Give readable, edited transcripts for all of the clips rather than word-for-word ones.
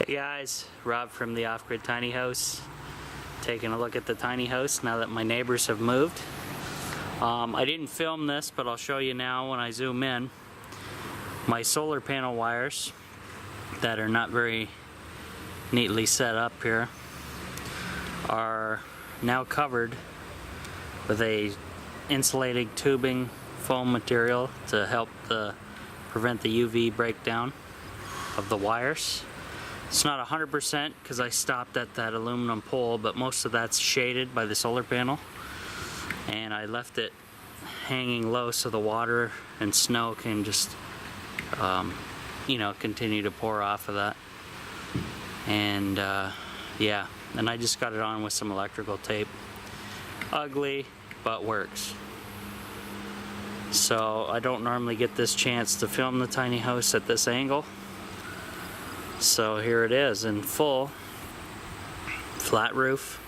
Hey guys, Rob from the Off-Grid Tiny House. Taking a look at the tiny house now that my neighbors have moved. I didn't film this, but I'll show you now when I zoom in. My solar panel wires that are not very neatly set up here are now covered with a insulating tubing foam material to help prevent the UV breakdown of the wires. It's not 100% because I stopped at that aluminum pole, but most of that's shaded by the solar panel, and I left it hanging low so the water and snow can just continue to pour off of that. And yeah, and I just got it on with some electrical tape. Ugly, but works. So I don't normally get this chance to film the tiny house at this angle. So here it is in full, flat roof.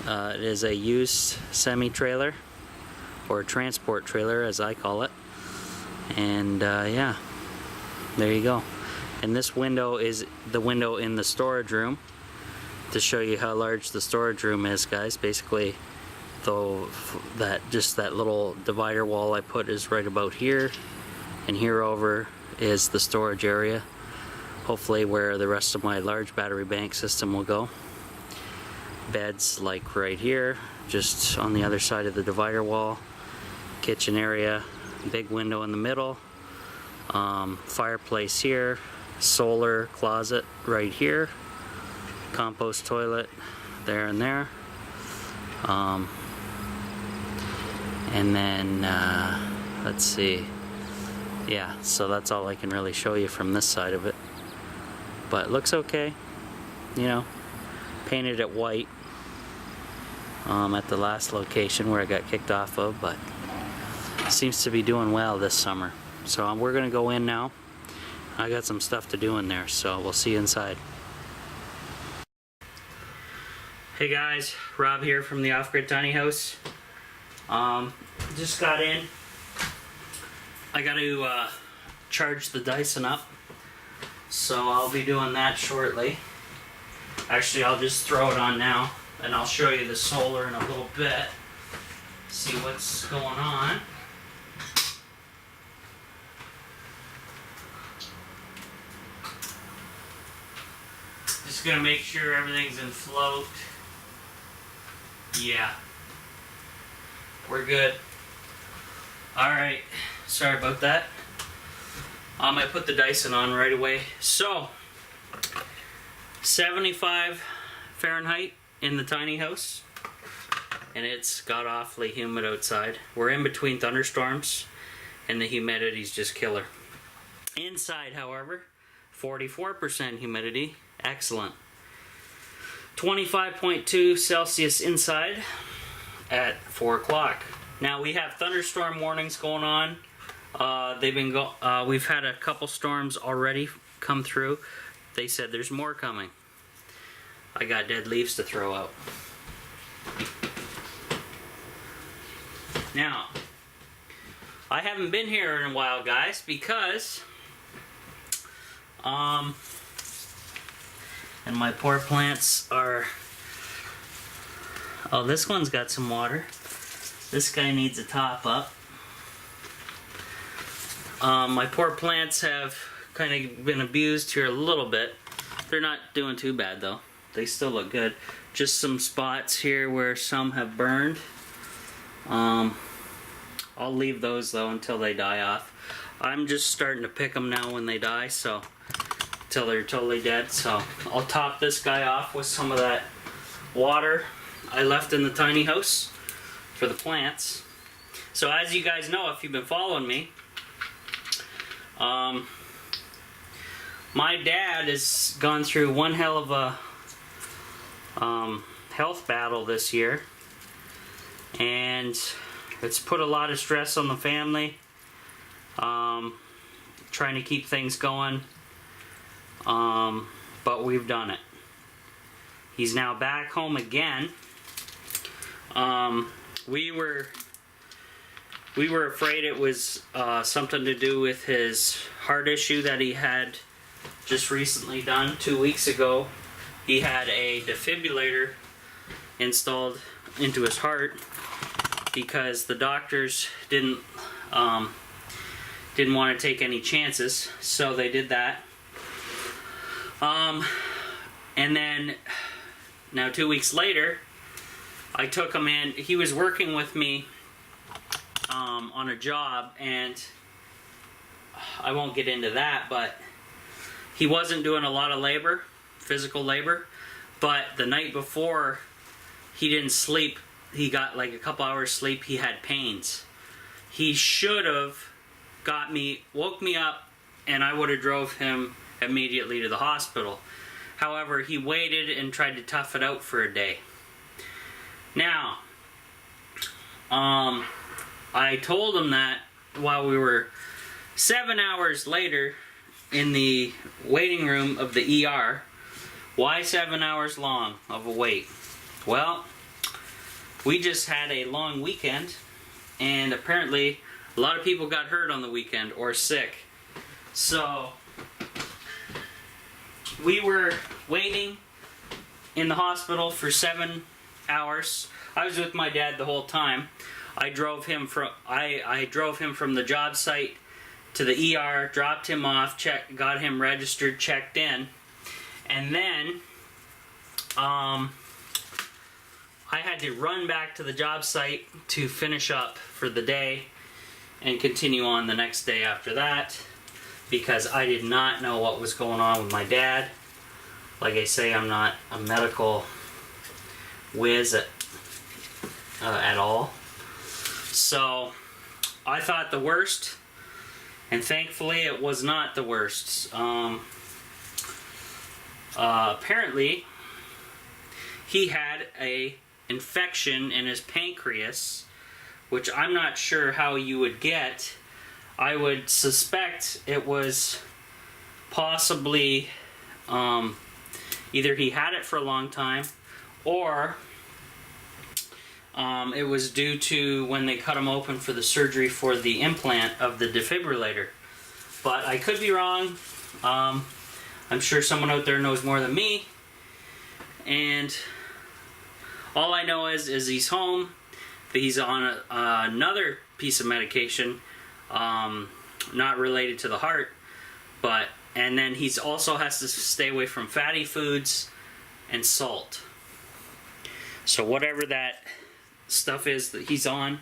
It is a used semi-trailer, or transport trailer as I call it. And yeah, there you go. And this window is the window in the storage room, to show you how large the storage room is, guys. Basically, though, that little divider wall I put is right about here, and here over is the storage area. Hopefully where the rest of my large battery bank system will go. Beds like right here, just on the other side of the divider wall. Kitchen area, big window in the middle. Fireplace here, solar closet right here. Compost toilet there and there. And then, let's see. Yeah, so that's all I can really show you from this side of it. But it looks okay, you know. Painted it white at the last location where I got kicked off of, but seems to be doing well this summer. So we're gonna go in now. I got some stuff to do in there, so we'll see you inside. Hey guys, Rob here from the Off-Grid Tiny House. Just got in. I got to charge the Dyson up. So I'll be doing that shortly. Actually, I'll just throw it on now, and I'll show you the solar in a little bit. See what's going on. Just gonna make sure everything's in float. Yeah. We're good. Alright, sorry about that. I put the Dyson on right away. So, 75 Fahrenheit in the tiny house, and it's got awfully humid outside. We're in between thunderstorms, and the humidity's just killer. Inside, however, 44% humidity. Excellent. 25.2 Celsius inside at 4 o'clock. Now we have thunderstorm warnings going on. We've had a couple storms already come through. They said there's more coming. I got dead leaves to throw out. Now, I haven't been here in a while, guys, because and my poor plants are, oh, this one's got some water. This guy needs a top up. My poor plants have kind of been abused here a little bit. They're not doing too bad though. They still look good. Just some spots here where some have burned. I'll leave those though until they die off. I'm just starting to pick them now when they die, so until they're totally dead. So I'll top this guy off with some of that water I left in the tiny house for the plants. So as you guys know, if you've been following me, my dad has gone through one hell of a health battle this year, and it's put a lot of stress on the family, trying to keep things going, but we've done it. He's now back home again. We were afraid it was something to do with his heart issue that he had just recently done 2 weeks ago. He had a defibrillator installed into his heart because the doctors didn't want to take any chances, so they did that. And then now 2 weeks later, I took him in. He was working with me on a job, and I won't get into that, but he wasn't doing a lot of labor, physical labor, but the night before he didn't sleep. He got like a couple hours sleep. He had pains. He should have woke me up, and I would have drove him immediately to the hospital. However, he waited and tried to tough it out for a day. Now, I told him that while we were 7 hours later in the waiting room of the ER. Why 7 hours long of a wait? Well, we just had a long weekend, and apparently a lot of people got hurt on the weekend or sick. So we were waiting in the hospital for 7 hours. I was with my dad the whole time. I drove him from the job site to the ER, dropped him off, got him registered, checked in, and then I had to run back to the job site to finish up for the day and continue on the next day after that, because I did not know what was going on with my dad. Like I say, I'm not a medical whiz at all. So I thought the worst, and thankfully it was not the worst. Apparently he had a infection in his pancreas, which I'm not sure how you would get. I would suspect it was possibly either he had it for a long time, or it was due to when they cut him open for the surgery for the implant of the defibrillator. But I could be wrong. I'm sure someone out there knows more than me. And all I know is he's home, that he's on another piece of medication, not related to the heart, and then he's also has to stay away from fatty foods and salt. So whatever that stuff is that he's on,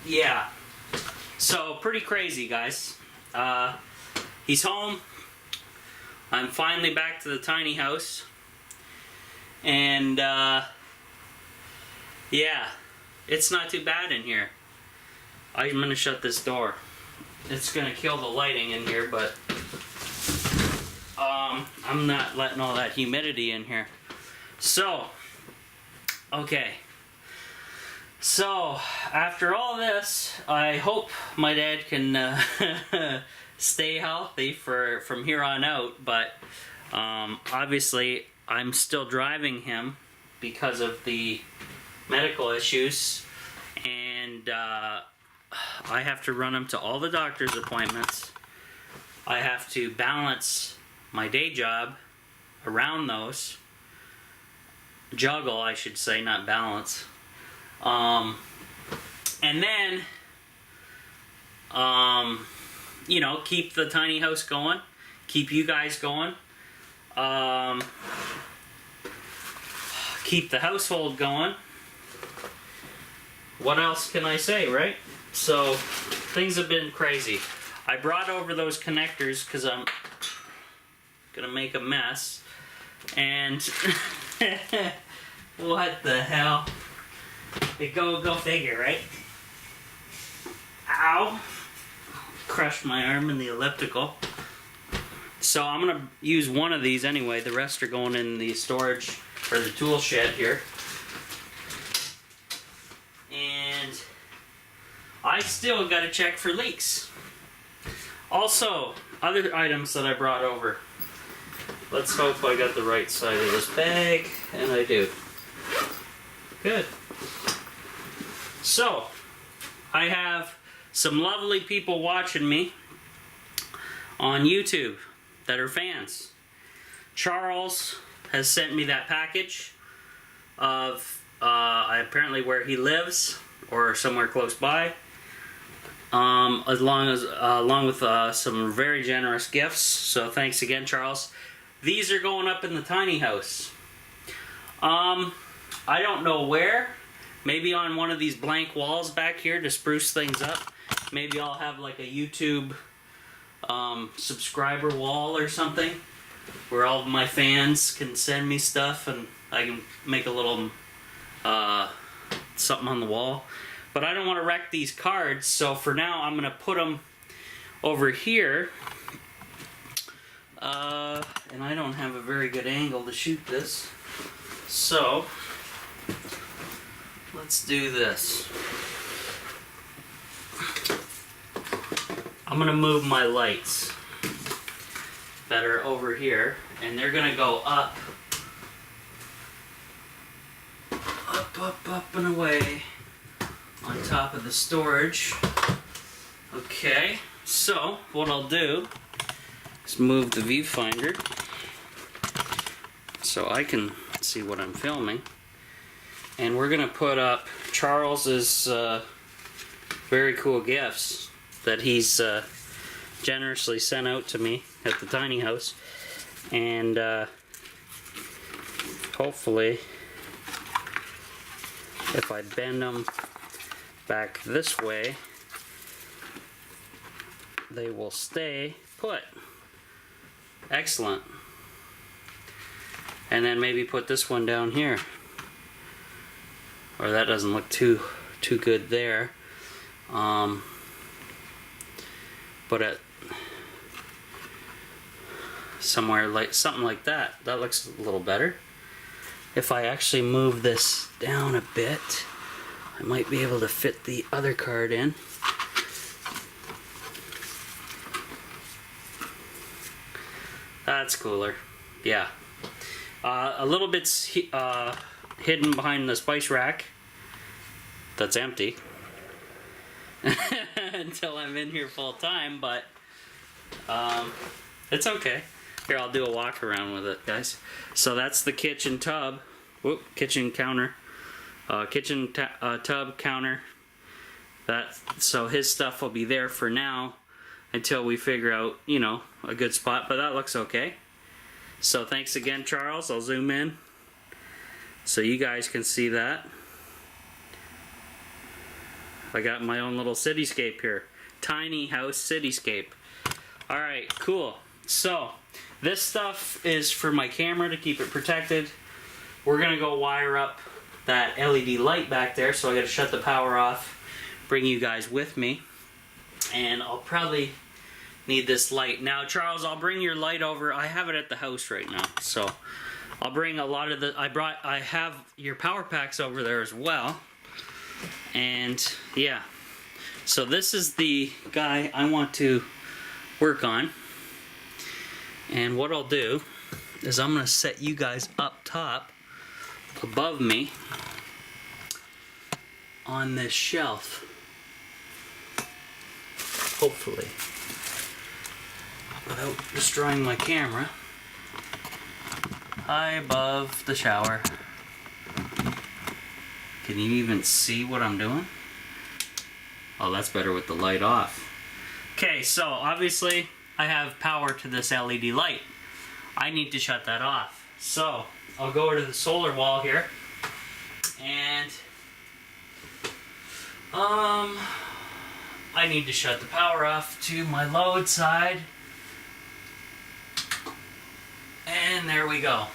yeah. So pretty crazy, guys. He's home. I'm finally back to the tiny house, and yeah, it's not too bad in here. I'm gonna shut this door. It's gonna kill the lighting in here, but I'm not letting all that humidity in here. So, okay. So, after all this, I hope my dad can stay healthy from here on out, but obviously I'm still driving him because of the medical issues, and I have to run him to all the doctor's appointments. I have to balance my day job around those. Juggle, I should say, not balance. And then, you know, keep the tiny house going, keep you guys going, keep the household going. What else can I say, right? So, things have been crazy. I brought over those connectors because I'm gonna make a mess. And what the hell? Go figure, right? Ow! Crushed my arm in the elliptical. So I'm gonna use one of these anyway. The rest are going in the storage or the tool shed here. And I still gotta check for leaks. Also, other items that I brought over. Let's hope I got the right side of this bag, and I do. Good. So, I have some lovely people watching me on YouTube that are fans. Charles has sent me that package of apparently where he lives or somewhere close by, along with some very generous gifts. So thanks again, Charles. These are going up in the tiny house. I don't know where. Maybe on one of these blank walls back here to spruce things up. Maybe I'll have like a YouTube subscriber wall or something where all of my fans can send me stuff and I can make a little something on the wall. But I don't want to wreck these cards, so for now I'm going to put them over here. And I don't have a very good angle to shoot this. So let's do this. I'm going to move my lights that are over here, and they're going to go up, and away on top of the storage. Okay, so what I'll do is move the viewfinder so I can see what I'm filming. And we're going to put up Charles's very cool gifts that he's generously sent out to me at the tiny house. And hopefully, if I bend them back this way, they will stay put. Excellent. And then maybe put this one down here. Or that doesn't look too good there. But at somewhere like something like that. That looks a little better. If I actually move this down a bit, I might be able to fit the other card in. That's cooler. Yeah. A little bit's hidden behind the spice rack that's empty until I'm in here full time, but it's okay. Here, I'll do a walk around with it, guys. So that's the kitchen tub. Whoop, kitchen counter. Tub counter. So his stuff will be there for now until we figure out, you know, a good spot, but that looks okay. So thanks again, Charles. I'll zoom in so you guys can see that. I got my own little cityscape here. Tiny house cityscape. Alright, cool. So, this stuff is for my camera to keep it protected. We're gonna go wire up that LED light back there, so I gotta shut the power off, bring you guys with me, and I'll probably need this light. Now, Charles, I'll bring your light over. I have it at the house right now, so I'll bring a lot of the... I have your power packs over there as well. And yeah, so this is the guy I want to work on. And what I'll do is I'm going to set you guys up top above me on this shelf. Hopefully, without destroying my camera. High above the shower. Can you even see what I'm doing? Oh, that's better with the light off. Okay, so obviously I have power to this LED light. I need to shut that off. So I'll go over to the solar wall here, and I need to shut the power off to my load side. And there we go.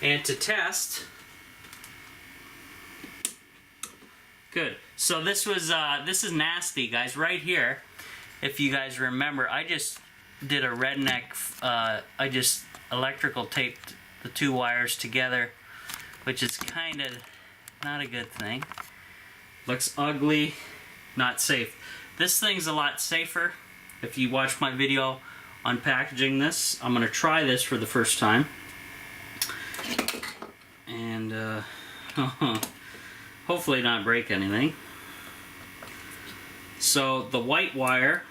And to test, good. So this is nasty, guys. Right here, if you guys remember, I just did a redneck. I just electrical taped the two wires together, which is kind of not a good thing. Looks ugly, not safe. This thing's a lot safer. If you watch my video on packaging this, I'm gonna try this for the first time, and hopefully not break anything. So the white wire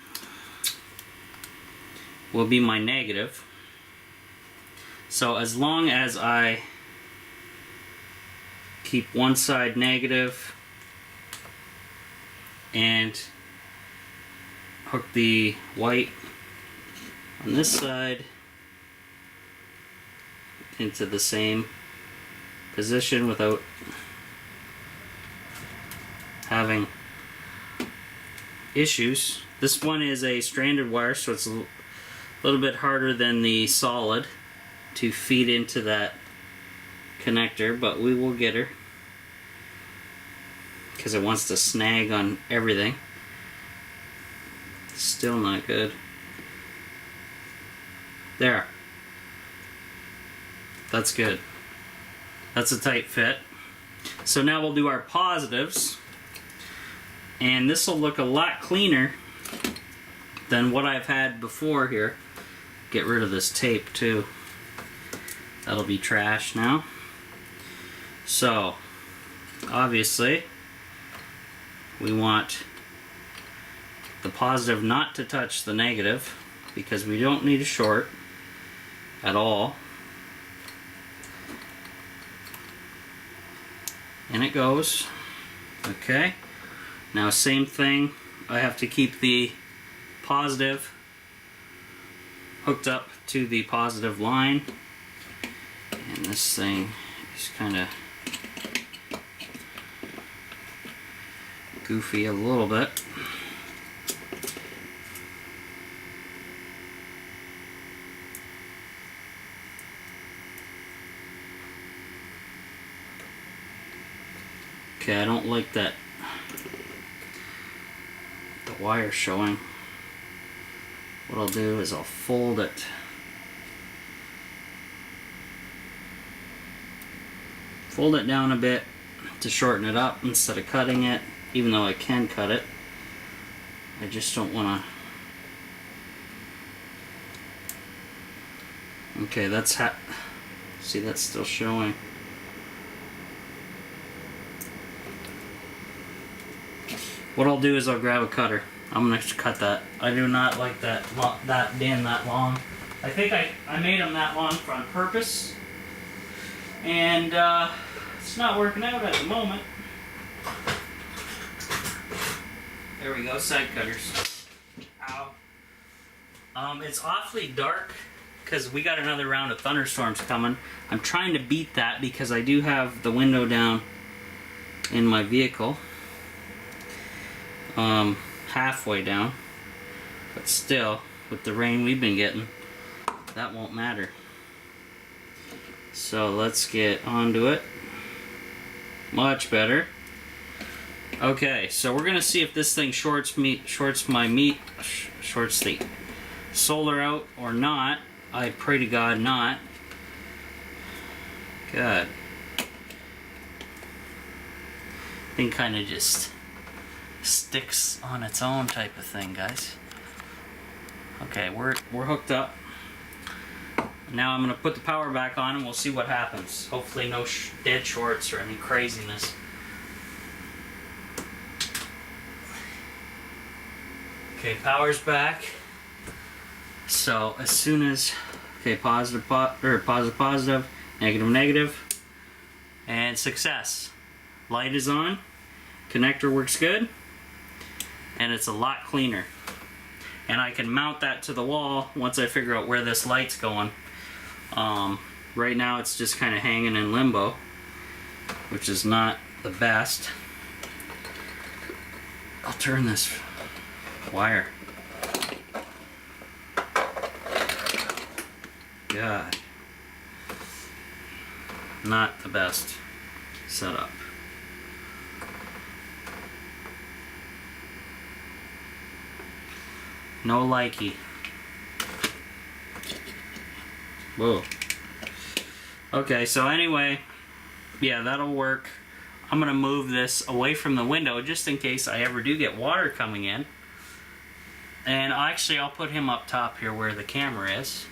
will be my negative. So as long as I keep one side negative and hook the white on this side into the same position without having issues. This one is a stranded wire, so it's a little bit harder than the solid to feed into that connector, but we will get her because it wants to snag on everything. Still not good. There. That's good. That's a tight fit. So now we'll do our positives, and this will look a lot cleaner than what I've had before here. Get rid of this tape too. That'll be trash now. So obviously we want the positive not to touch the negative because we don't need a short at all. And it goes. Okay. Now same thing, I have to keep the positive hooked up to the positive line. And this thing is kind of goofy a little bit. Okay, I don't like that the wire showing. What I'll do is I'll fold it down a bit to shorten it up instead of cutting it, even though I can cut it. I just don't want to. Okay, that's see, that's still showing. What I'll do is I'll grab a cutter. I'm going to cut that. I do not like that being that long. I think I made them that long on purpose. And it's not working out at the moment. There we go, side cutters. Ow. It's awfully dark because we got another round of thunderstorms coming. I'm trying to beat that because I do have the window down in my vehicle. Halfway down, but still, with the rain we've been getting, that won't matter. So let's get onto it. Much better. Okay, so we're gonna see if this thing shorts the solar out or not. I pray to God not. Good. Thing kind of just sticks on its own type of thing, guys. Okay, we're hooked up. Now I'm going to put the power back on and we'll see what happens. Hopefully no dead shorts or any craziness. Okay, power's back. So as soon as, okay, positive, negative, negative, and success. Light is on. Connector works good. And it's a lot cleaner. And I can mount that to the wall once I figure out where this light's going. Right now it's just kind of hanging in limbo, which is not the best. I'll turn this wire. God. Not the best setup. No likey. Whoa. Okay, so anyway, yeah, that'll work. I'm gonna move this away from the window just in case I ever do get water coming in. And actually, I'll put him up top here where the camera is.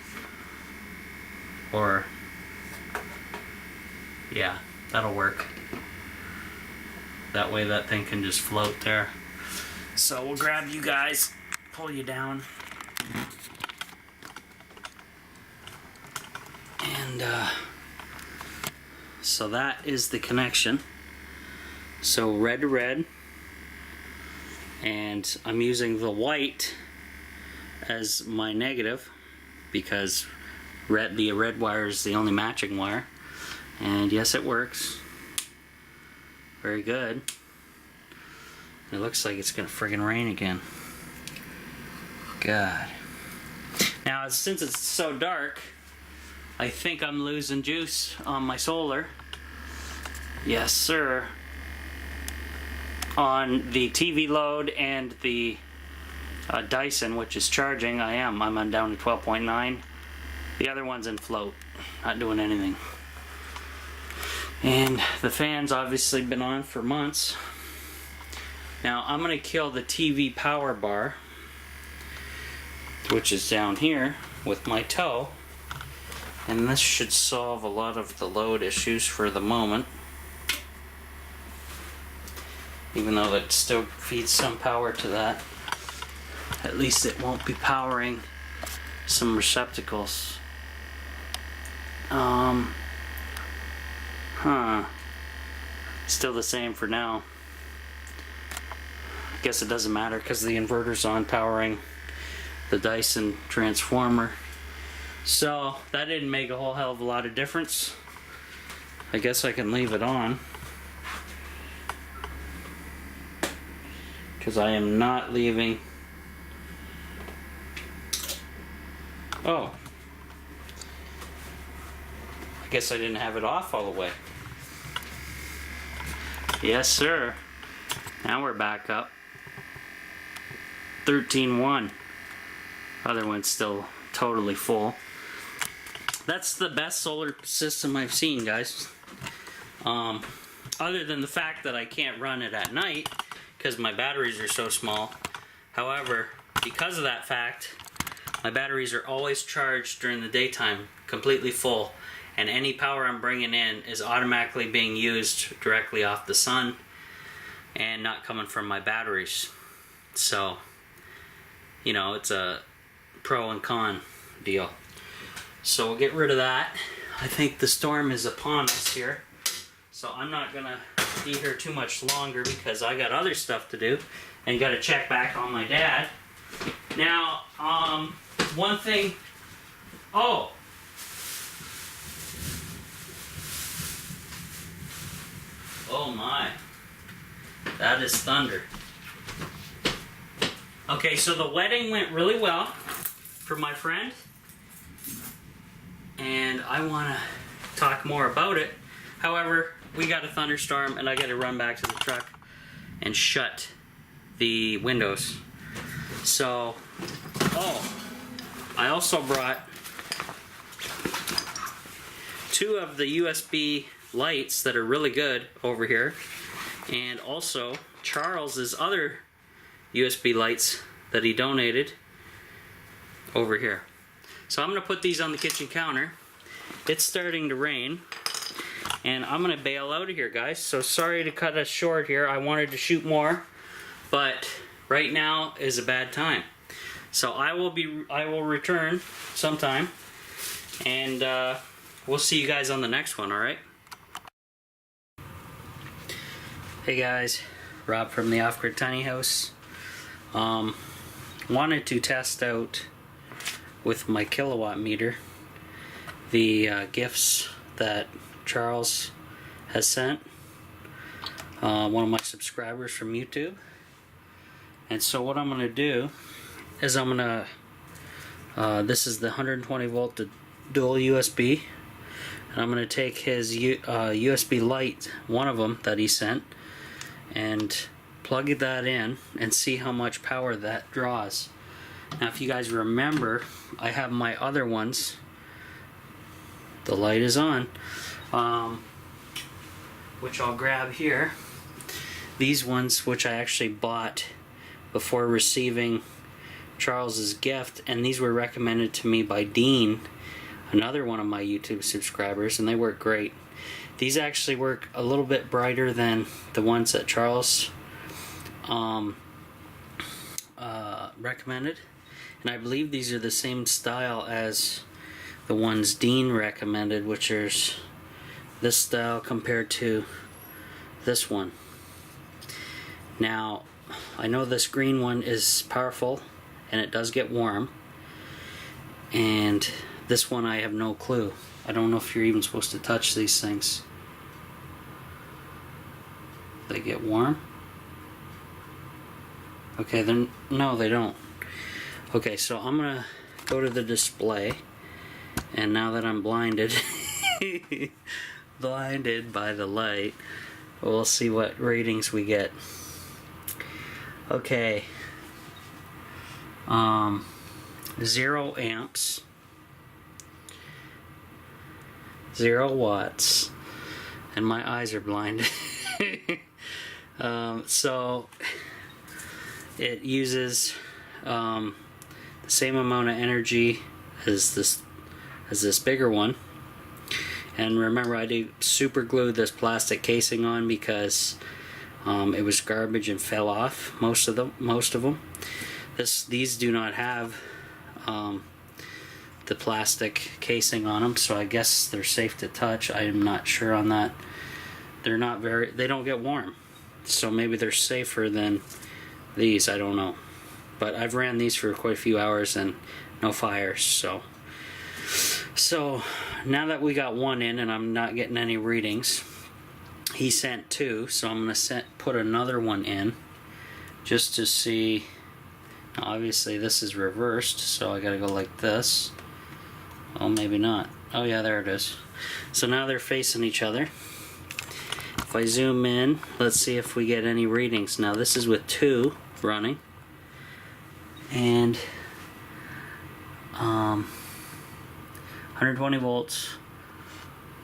Or, yeah, that'll work. That way that thing can just float there. So we'll grab you guys, pull you down. And so that is the connection. So red to red, and I'm using the white as my negative because the red wire is the only matching wire. And yes, it works. Very good. It looks like it's gonna friggin' rain again. God. Now, since it's so dark, I think I'm losing juice on my solar. Yes, sir. On the TV load and the Dyson, which is charging, I'm on down to 12.9. The other one's in float, not doing anything. And the fan's obviously been on for months. Now I'm going to kill the TV power bar, which is down here with my toe, and this should solve a lot of the load issues for the moment, even though it still feeds some power to that. At least it won't be powering some receptacles. Still the same for now. I guess it doesn't matter because the inverter's on powering the Dyson transformer. So that didn't make a whole hell of a lot of difference. I guess I can leave it on, because I am not leaving. Oh, I guess I didn't have it off all the way. Yes, sir. Now we're back up. 13.1. Other one's still totally full. That's the best solar system I've seen, guys. Other than the fact that I can't run it at night because my batteries are so small. However, because of that fact, my batteries are always charged during the daytime, completely full, and any power I'm bringing in is automatically being used directly off the sun and not coming from my batteries. So, you know, it's a pro and con deal. So we'll get rid of that. I think the storm is upon us here, so I'm not gonna be here too much longer because I got other stuff to do and got to check back on my dad. Now, one thing. Oh. Oh my. That is thunder. Okay, so the wedding went really well for my friend, and I want to talk more about it. However, we got a thunderstorm and I got to run back to the truck and shut the windows. So, I also brought 2 of the USB lights that are really good over here, and also Charles's other USB lights that he donated over here. So I'm going to put these on the kitchen counter. It's starting to rain, and I'm going to bail out of here, guys. So sorry to cut us short here. I wanted to shoot more, but right now is a bad time. So I will return sometime, and we'll see you guys on the next one, all right? Hey guys, Rob from the Off-Grid Tiny House. Wanted to test out with my kilowatt meter the gifts that Charles has sent, one of my subscribers from YouTube. And so what I'm going to do is I'm going to, this is the 120 volt dual USB, and I'm going to take his USB light, one of them that he sent, and plug that in and see how much power that draws. Now if you guys remember, I have my other ones. The light is on, which I'll grab here. These ones, which I actually bought before receiving Charles's gift, and these were recommended to me by Dean, another one of my YouTube subscribers, and they work great. These actually work a little bit brighter than the ones that Charles recommended, and I believe these are the same style as the ones Dean recommended, which is this style compared to this one. Now, I know this green one is powerful and it does get warm, and this one I have no clue. I don't know if you're even supposed to touch these things. They get warm? Okay, then no, they don't. Okay, so I'm gonna go to the display, and now that I'm blinded blinded by the light, we'll see what ratings we get. Okay, 0 amps, 0 watts, and my eyes are blinded. So it uses the same amount of energy as this bigger one. And remember, I did super glue this plastic casing on because it was garbage and fell off, most of them. These do not have the plastic casing on them, so I guess they're safe to touch. I am not sure on that. They don't get warm, so maybe they're safer than these, I don't know. But I've ran these for quite a few hours and no fires, so now that we got one in and I'm not getting any readings, he sent 2, so I'm gonna put another one in just to see. Now obviously this is reversed, so I gotta go like this. Oh, maybe not. Oh yeah, there it is. So now they're facing each other. If I zoom in, let's see if we get any readings. Now this is with 2 running, and 120 volts,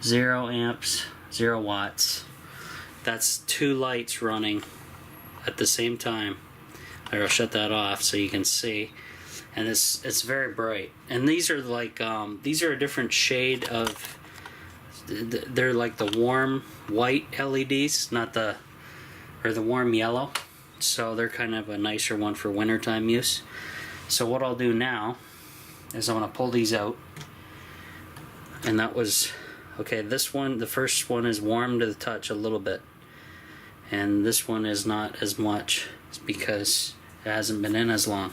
0 amps, 0 watts. That's 2 lights running at the same time. I'll shut that off so you can see. And it's very bright. And these are like these are a different shade of. They're like the warm white LEDs, not the warm yellow. So they're kind of a nicer one for wintertime use. So what I'll do now is I'm gonna pull these out. And that was okay. This one, the first one, is warm to the touch a little bit, and this one is not as much because it hasn't been in as long.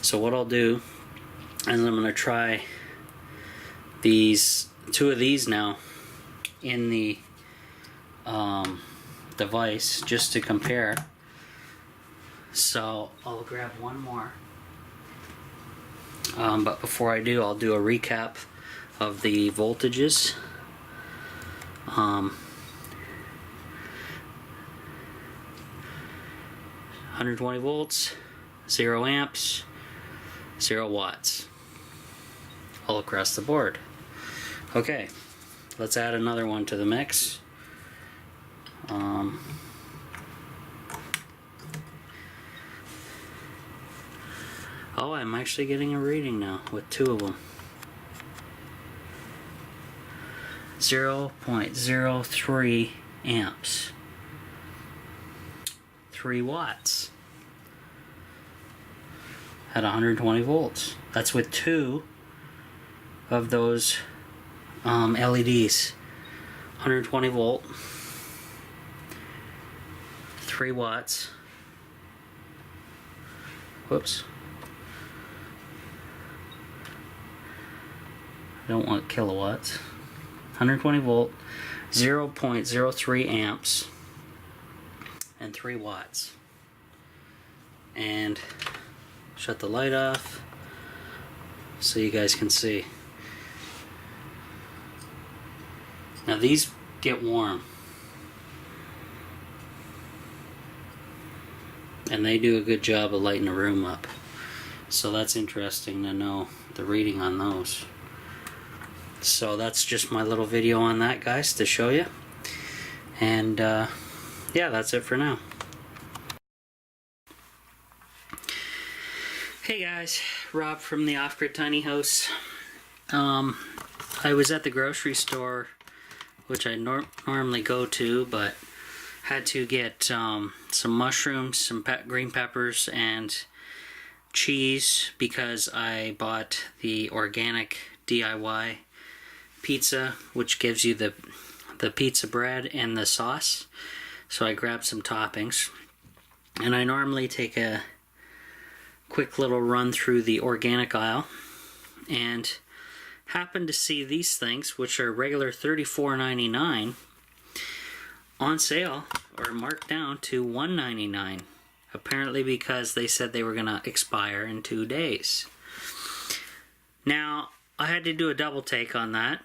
So what I'll do is I'm gonna try 2 of these now in the device just to compare. So I'll grab one more, but before I do, I'll do a recap of the voltages. 120 volts, 0 amps, 0 watts, all across the board. Okay, let's add another one to the mix. Oh, I'm actually getting a reading now with 2 of them. 0.03 amps, 3 watts at 120 volts. That's with 2 of those LEDs. 120 volt, 3 watts. Whoops. I don't want kilowatts. 120 volt, 0.03 amps, and 3 watts. And shut the light off so you guys can see. Now these get warm, and they do a good job of lighting the room up. So that's interesting to know the reading on those. So that's just my little video on that, guys, to show you. And yeah, that's it for now. Hey guys, Rob from the Off-Grid Tiny House. I was at the grocery store, which I normally go to, but had to get some mushrooms, some green peppers, and cheese because I bought the organic DIY pizza, which gives you the pizza bread and the sauce. So I grabbed some toppings, and I normally take a quick little run through the organic aisle and happened to see these things, which are regular $34.99, on sale or marked down to $1.99, apparently because they said they were going to expire in 2 days. Now, I had to do a double take on that,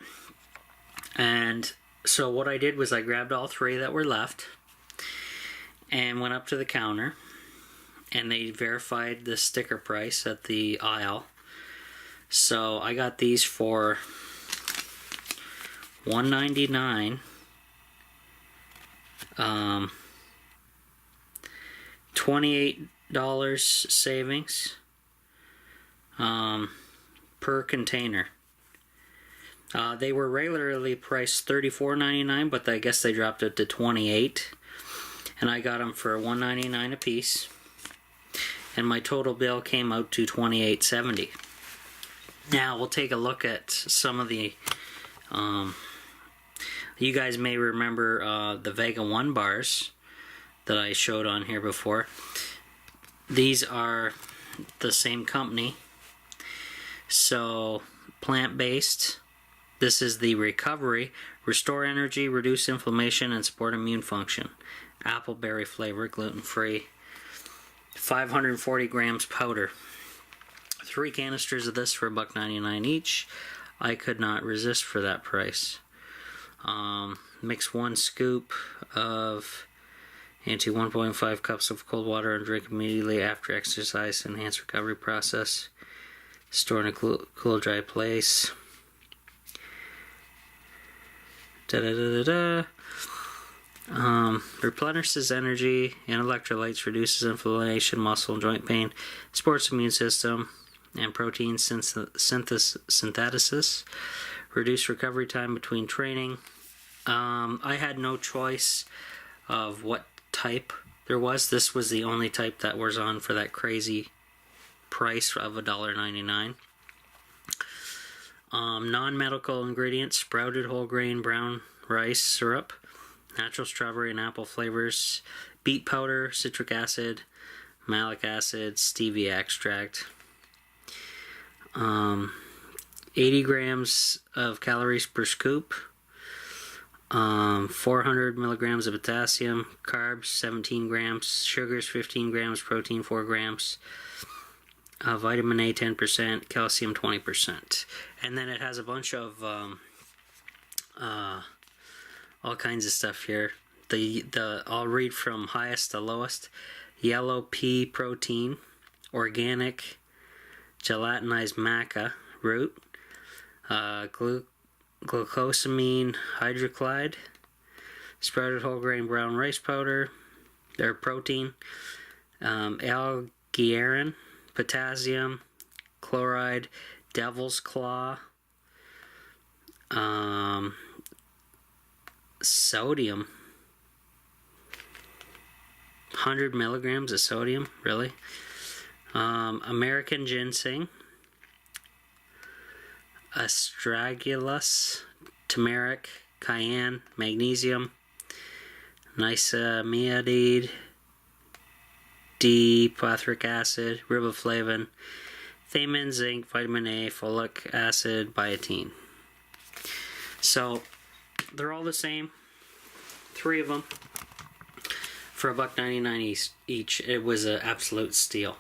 and so what I did was I grabbed all 3 that were left and went up to the counter, and they verified the sticker price at the aisle. So I got these for $1.99. $28 savings per container. They were regularly priced $34.99, but I guess they dropped it to $28, and I got them for $1.99 a piece, and my total bill came out to $28.70. Now we'll take a look at some of the you guys may remember the Vega 1 bars that I showed on here before. These are the same company, so plant-based. This is the Recovery, restore energy, reduce inflammation, and support immune function. Appleberry flavor, gluten-free. 540 grams powder. 3 canisters of this for $1.99 each. I could not resist for that price. Mix 1 scoop of into 1.5 cups of cold water and drink immediately after exercise to enhance recovery process. Store in a cool, dry place. Replenishes energy and electrolytes, reduces inflammation, muscle and joint pain, supports immune system and protein synthesis, reduce recovery time between training. I had no choice of what type there was. This was the only type that was on for that crazy price of $1.99. Non-medical ingredients: sprouted whole grain brown rice syrup, natural strawberry and apple flavors, beet powder, citric acid, malic acid, stevia extract. 80 grams of calories per scoop. 400 milligrams of potassium, carbs 17 grams, sugars 15 grams, protein 4 grams, vitamin A 10%, calcium 20%. And then it has a bunch of all kinds of stuff here. I'll read from highest to lowest. Yellow pea protein, organic gelatinized maca root, glucosamine hydrochlide, sprouted whole grain brown rice powder, or protein, L-glycerin, potassium, chloride, devil's claw, sodium, 100 milligrams of sodium, really? American ginseng, astragalus, turmeric, cayenne, magnesium, niacinamide, D-pathric acid, riboflavin, thiamine, zinc, vitamin A, folic acid, biotin. So they're all the same, 3 of them for $1.99 each. It was an absolute steal.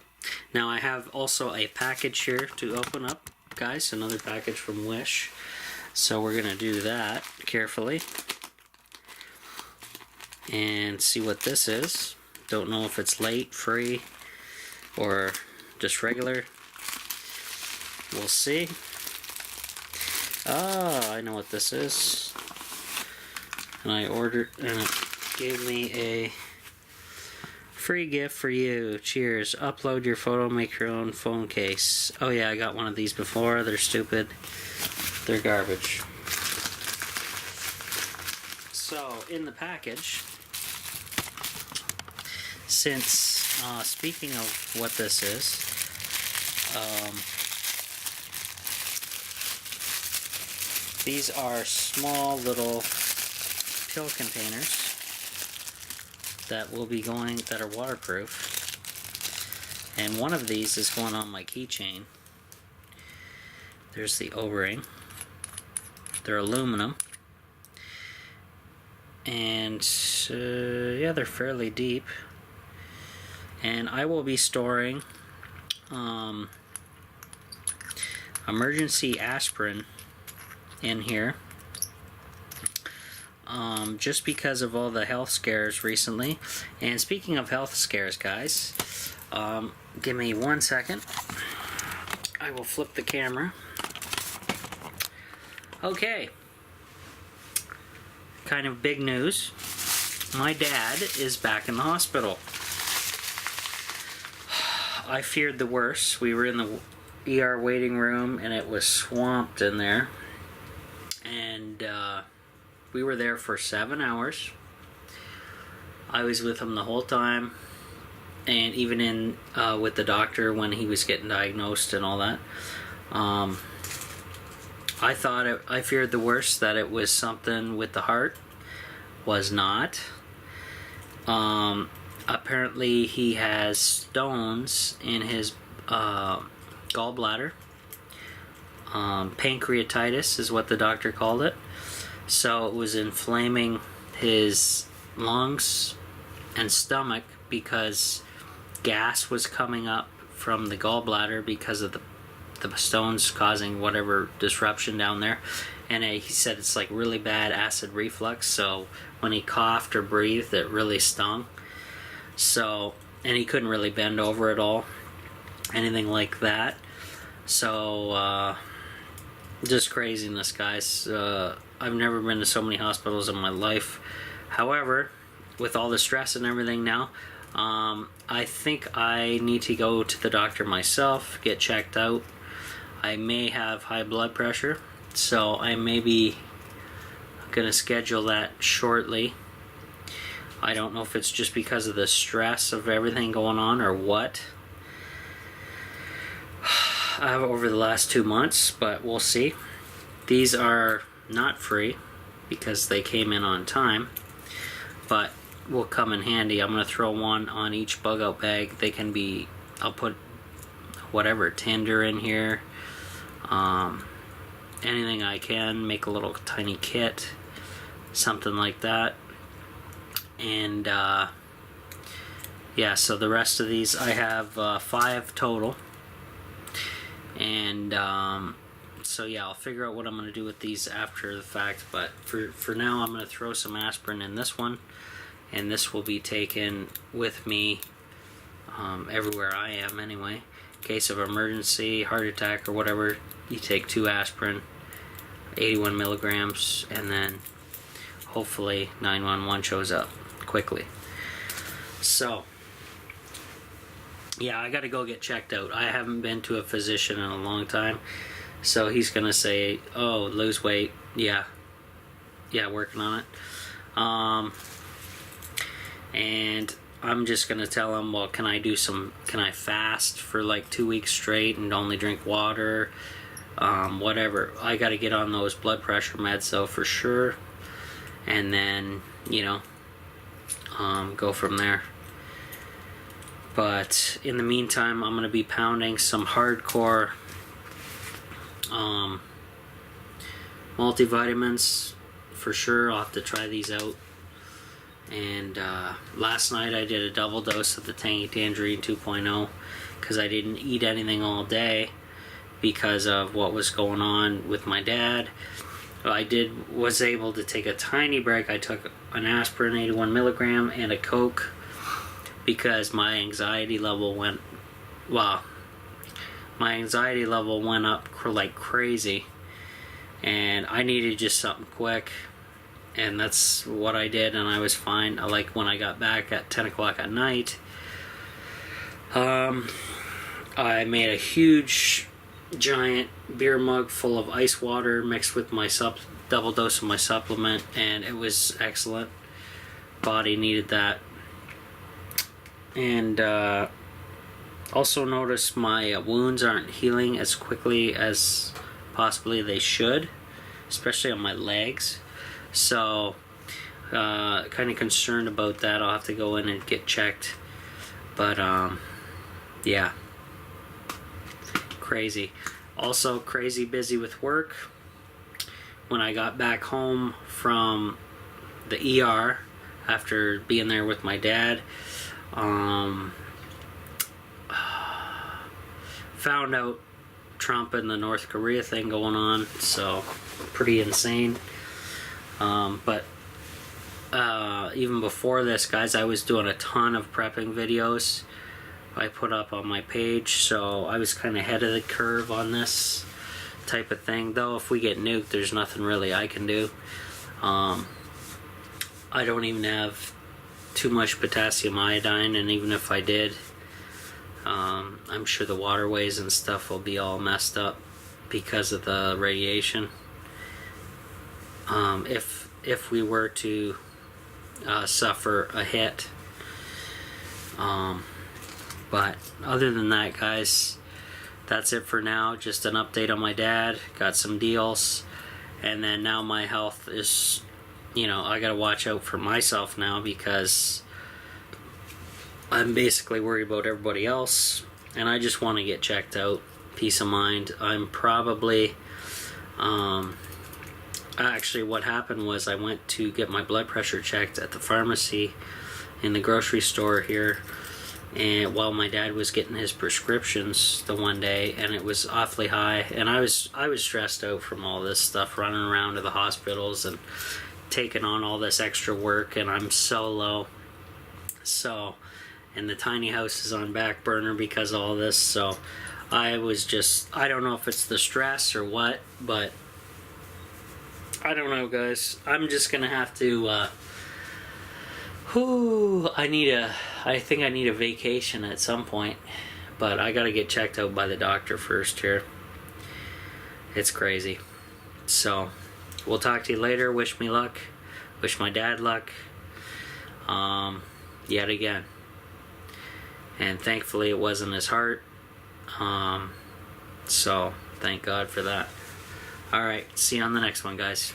Now I have also a package here to open up, guys, another package from Wish. So we're gonna do that carefully and see what this is. Don't know if it's late, free, or just regular. We'll see. Ah, I know what this is. And I ordered, and it gave me a free gift for you. Cheers. Upload your photo, make your own phone case. Oh yeah, I got one of these before. They're stupid. They're garbage. So, in the package, since, speaking of what this is, These are small little pill containers that will be going, that are waterproof. And one of these is going on my keychain. There's the O-ring. They're aluminum. And yeah, they're fairly deep. And I will be storing emergency aspirin in here. Just because of all the health scares recently. And speaking of health scares, guys, give me 1 second. I will flip the camera. Okay. Kind of big news. My dad is back in the hospital. I feared the worst. We were in the ER waiting room and it was swamped in there. And we were there for 7 hours. I was with him the whole time. And even in with the doctor when he was getting diagnosed and all that. I feared the worst, that it was something with the heart. Was not. Apparently he has stones in his gallbladder. Pancreatitis is what the doctor called it. So it was inflaming his lungs and stomach because gas was coming up from the gallbladder because of the stones causing whatever disruption down there. And he said it's like really bad acid reflux, so when he coughed or breathed it really stung. So, and he couldn't really bend over at all, anything like that. So just craziness, guys. I've never been to so many hospitals in my life. However, with all the stress and everything now, I think I need to go to the doctor myself, get checked out. I may have high blood pressure, so I may be going to schedule that shortly. I don't know if it's just because of the stress of everything going on or what over the last 2 months, but we'll see. These are not free because they came in on time, but will come in handy. I'm going to throw one on each bug out bag. They can be, I'll put whatever, tinder in here, anything I can, make a little tiny kit, something like that. And yeah, so the rest of these, I have 5 total. And so yeah, I'll figure out what I'm going to do with these after the fact, but for now I'm going to throw some aspirin in this one, and this will be taken with me everywhere I am anyway. In case of emergency, heart attack or whatever, you take 2 aspirin, 81 milligrams, and then hopefully 911 shows up quickly. So yeah, I gotta go get checked out. I haven't been to a physician in a long time, so he's gonna say, oh, lose weight. Yeah, working on it. And I'm just gonna tell him, well, can I fast for like 2 weeks straight and only drink water, whatever. I gotta get on those blood pressure meds though, for sure, and then, you know, go from there. But in the meantime, I'm going to be pounding some hardcore multivitamins for sure. I'll have to try these out. And last night I did a double dose of the Tangy Tangerine 2.0 because I didn't eat anything all day because of what was going on with my dad. Was able to take a tiny break. I took an aspirin, 81 milligram, and a Coke because my anxiety level went up like crazy, and I needed just something quick, and that's what I did, and I was fine. Like when I got back at 10 o'clock at night, I made a huge giant beer mug full of ice water mixed with my double dose of my supplement, and it was excellent. Body needed that. And also noticed my wounds aren't healing as quickly as possibly they should. especially on my legs. So kind of concerned about that. I'll have to go in and get checked. But yeah, crazy. Also crazy busy with work. When I got back home from the ER after being there with my dad, found out Trump and the North Korea thing going on, so pretty insane. But even before this, guys, I was doing a ton of prepping videos I put up on my page, so I was kind of ahead of the curve on this type of thing. Though if we get nuked, there's nothing really I can do. I don't even have too much potassium iodine, and even if I did, I'm sure the waterways and stuff will be all messed up because of the radiation. If we were to suffer a hit. But other than that, guys, that's it for now. Just an update on my dad. Got some deals. And then now my health is, you know, I gotta watch out for myself now because I'm basically worried about everybody else. And I just want to get checked out. Peace of mind. I'm probably... actually, what happened was I went to get my blood pressure checked at the pharmacy in the grocery store here, and while my dad was getting his prescriptions the one day, and it was awfully high, and I was stressed out from all this stuff, running around to the hospitals and taking on all this extra work, and I'm so low. So, and the tiny house is on back burner because of all this, so I was just, I don't know if it's the stress or what, but I don't know, guys. I'm just gonna have to I think I need a vacation at some point, but I gotta get checked out by the doctor first here. It's crazy. So we'll talk to you later. Wish me luck. Wish my dad luck yet again. And thankfully it wasn't his heart. So thank God for that. Alright, see you on the next one, guys.